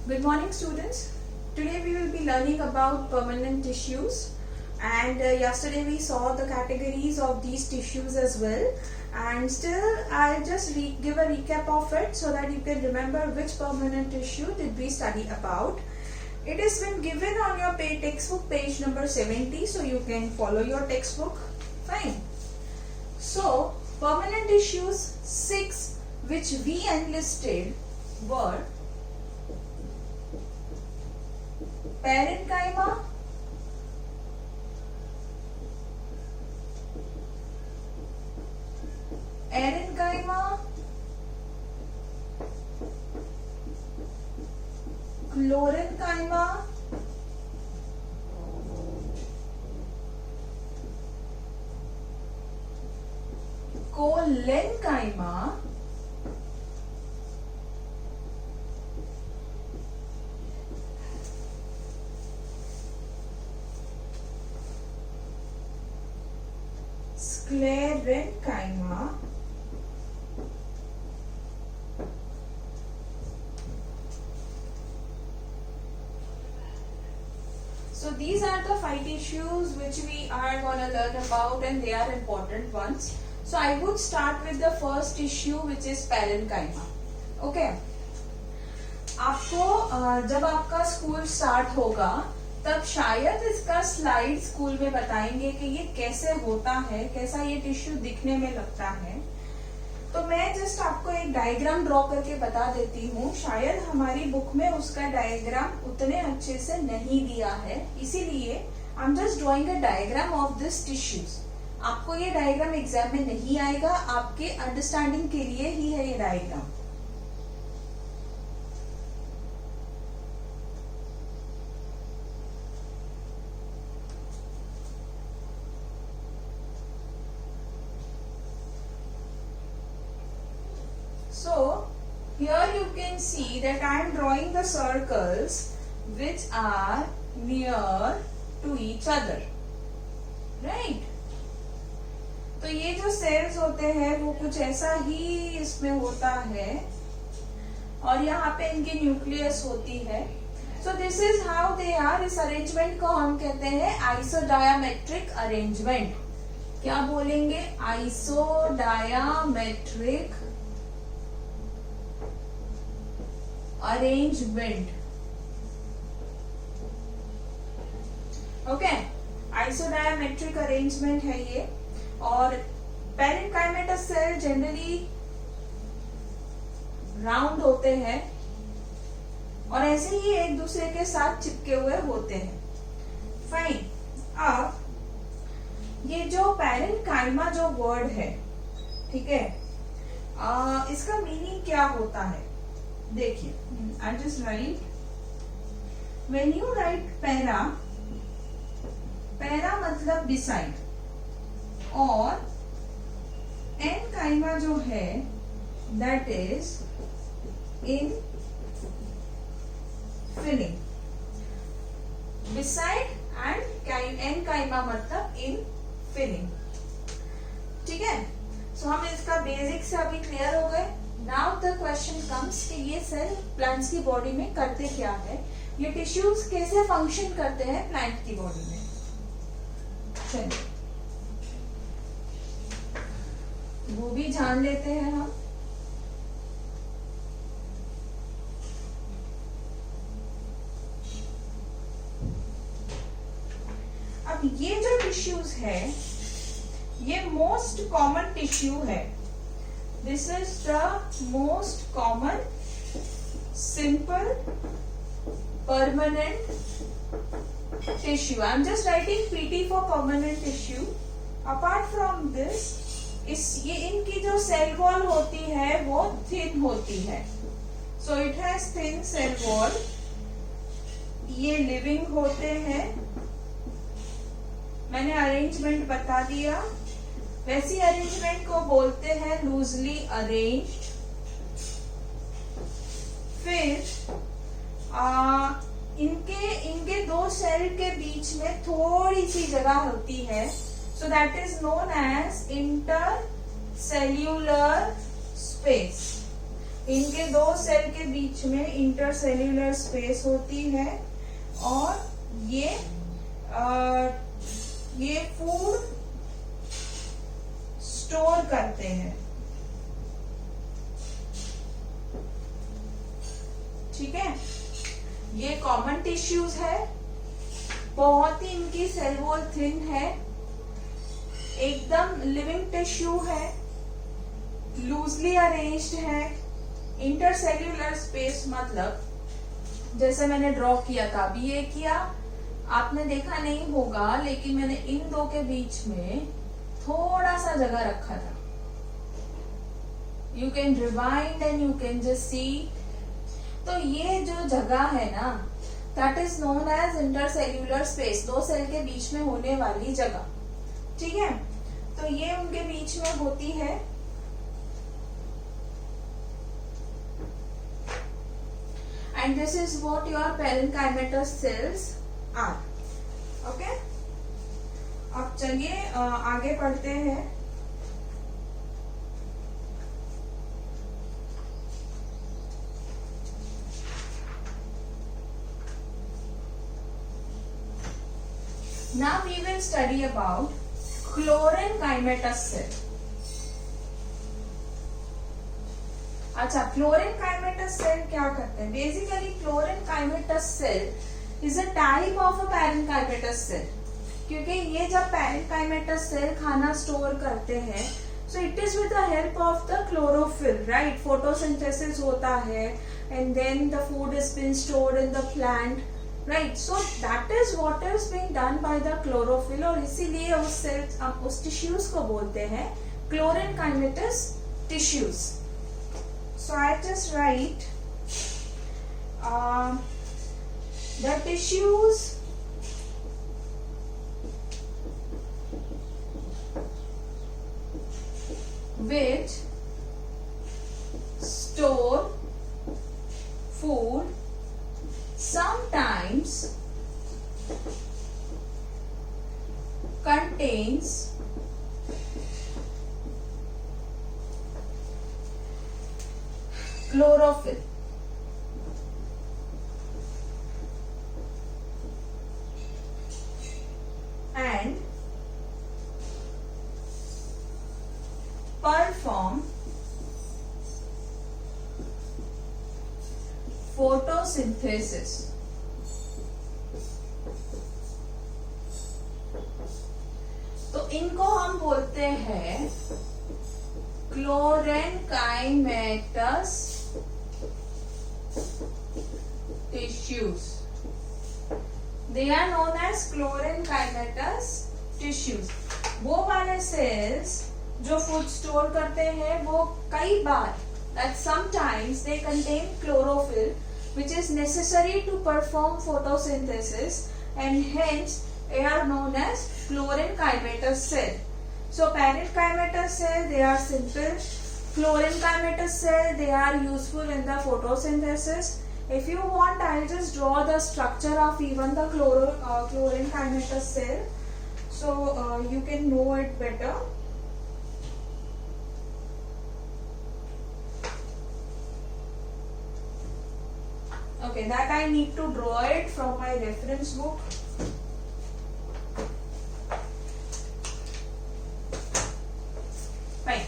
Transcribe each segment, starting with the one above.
Good morning, students. Today we will be learning about permanent tissues, and yesterday we saw the categories of these tissues as well, and still I'll just give a recap of it so that you can remember which permanent tissue did we study about. It has been given on your textbook page number 70, so you can follow your textbook. Fine. So permanent tissues 6 which we enlisted were parenchyma, erenchyma, chlorenchyma, cholenchyma, sclerenchyma, so these are the 5 tissues which we are going to learn about, and they are important ones. So I would start with the first tissue which is parenchyma. Okay. आपको जब आपका school start होगा तब शायद इसका slide school में बताएंगे कि ये कैसे होता है, कैसा ये टिश्यू दिखने में लगता है. तो मैं जस्ट आपको एक डायग्राम ड्रॉ करके बता देती हूँ. शायद हमारी बुक में उसका डायग्राम उतने अच्छे से नहीं दिया है, इसीलिए I am just drawing a diagram of this tissues. आपको ये डायग्राम एग्जाम में नहीं आएगा, आपके अंडरस्टैंडिंग के लिए ही है ये diagram. So here you can see that I am drawing the circles which are near to each other, right? तो ये जो सेल्स होते हैं वो कुछ ऐसा ही इसमें होता है, और यहाँ पे इनकी न्यूक्लियस होती है. So this is how they are. इस अरेंजमेंट को हम कहते हैं आइसोडायामेट्रिक अरेंजमेंट. क्या बोलेंगे? Isodiametric arrangement. Okay, isodiametric arrangement है ये. और पेरेन्काइमेटस सेल जनरली राउंड होते हैं और ऐसे ही एक दूसरे के साथ चिपके हुए होते हैं. फाइन. अब ये जो पेरेन्काइमा जो वर्ड है, ठीक है, इसका मीनिंग क्या होता है? देखिए, I just write, when you write para, para मतलब बिसाइड, और एनकाइमा जो है that is in filling. Beside and enchyma मतलब इन फिलिंग. ठीक है. सो हम इसका बेसिक से अभी क्लियर हो गए. नाउ द क्वेश्चन कम्स कि ये सेल प्लांट्स की बॉडी में करते क्या है, ये टिश्यूज कैसे फंक्शन करते हैं प्लांट की बॉडी में. चलिए वो भी जान लेते हैं हम. अब ये जो टिश्यूज है ये मोस्ट कॉमन टिश्यू है. This is the most common simple permanent tissue. I am just writing PT for permanent tissue. Apart from this, ये इनकी जो सेल वॉल होती है वो थिन होती है. So it has thin cell wall. ये लिविंग होते हैं. मैंने अरेंजमेंट बता दिया. वैसी अरेंजमेंट को बोलते हैं लूजली अरेंज्ड. फिर इनके दो सेल के बीच में थोड़ी सी जगह होती है. So that is known as intercellular space. इनके दो सेल के बीच में इंटरसेल्यूलर स्पेस होती है और ये फूड स्टोर करते हैं। ठीक है, ये कॉमन टिश्यूज है, बहुत ही इनकी सेल वॉल थिन है, एकदम लिविंग टिश्यू है, लूजली अरेंज्ड है। इंटरसेल्यूलर स्पेस मतलब जैसे मैंने ड्रॉ किया था, अभी ये किया आपने देखा नहीं होगा, लेकिन मैंने इन दो के बीच में थोड़ा सा जगह रखा था। You can rewind and you can just see. तो ये जो जगह है ना, that is known as intercellular space, दो सेल के बीच में होने वाली जगह। ठीक है, तो ये उनके बीच में होती है। And this is what your parenchymatous cells are. Okay? अब चलिए आगे पढ़ते हैं। Now we will study about chlorenchymatous cell. अच्छा, chlorenchymatous सेल क्या करते हैं? Basically chlorenchymatous cell is a type of a parenchymatous cell, क्योंकि ये जब parenchymatous सेल खाना स्टोर करते हैं, so it is with the help of the chlorophyll, right? Photosynthesis होता है and then the food is been stored in the plant, right? So that is what is being done by the chlorophyll, और इसीलिए उस sales, उस tissues को बोलते हैं chlorenchymatous tissues. So I just write the tissues which store food sometimes contains chlorophyll. And perform photosynthesis. तो इनको हम बोलते हैं chlorenchymatous tissues. They are known as chlorenchymatous tissues. वो वाले सेल्स जो फूड स्टोर करते हैं, वो कई बार, that sometimes they contain chlorophyll which is necessary to perform photosynthesis, and hence they are known as chlorenchymatous cell. So parenchymatous cell, they are simple. Chlorenchymatous cell, they are useful in the photosynthesis. If you want, I'll just draw the structure of even the chlorenchymatous cell, so you can know it better. Okay, that I need to draw it from my reference book. Fine.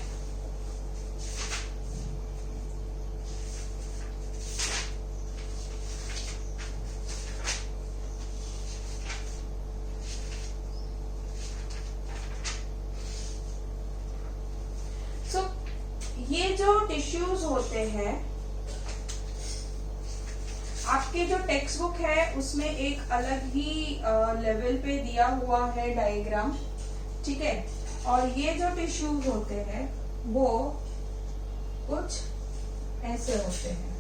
So, ये जो tissues होते हैं, आपके जो text book है उसमें एक अलग ही लेवल पे दिया हुआ है डायग्राम, ठीक है? और ये जो टिश्यूज होते हैं वो कुछ ऐसे होते हैं,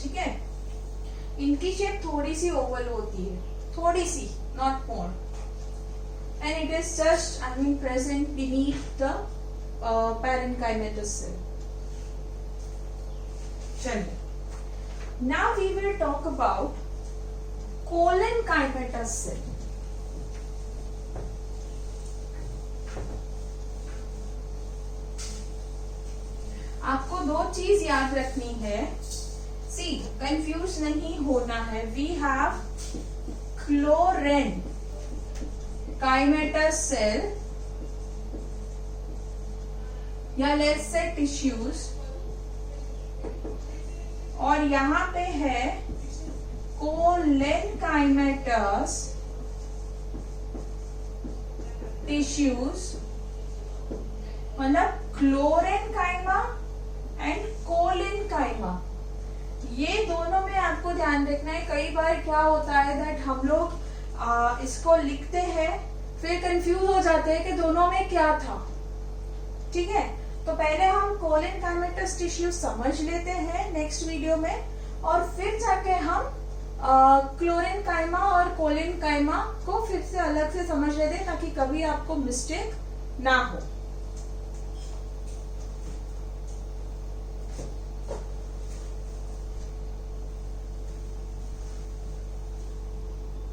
ठीक है? इनकी शेप थोड़ी सी ओवल होती है, थोड़ी सी, not more, and it is just present beneath the parenchymatous cell. चलिए, now we will talk about cholenchymatous cell. आपको दो चीज याद रखनी है, सी कंफ्यूज नहीं होना है। वी हैव क्लोरेन काइमेटस सेल या लेट्स से टिश्यूज, और यहां पे है कोलेनकाइमेटस टिश्यूज, मतलब क्लोरेनकाइमा एंड कोलेनकाइमा। ये दोनों में आपको ध्यान रखना है। कई बार क्या होता है दैट हम लोग इसको लिखते हैं फिर कंफ्यूज हो जाते हैं कि दोनों में क्या था। ठीक है, तो पहले हम कोलेनकाइमेटस टिश्यू समझ लेते हैं नेक्स्ट वीडियो में, और फिर जाके हम क्लोरेनकाइमा और कोलेनकाइमा को फिर से अलग से समझ लेते हैं ताकि कभी आपको मिस्टेक ना हो।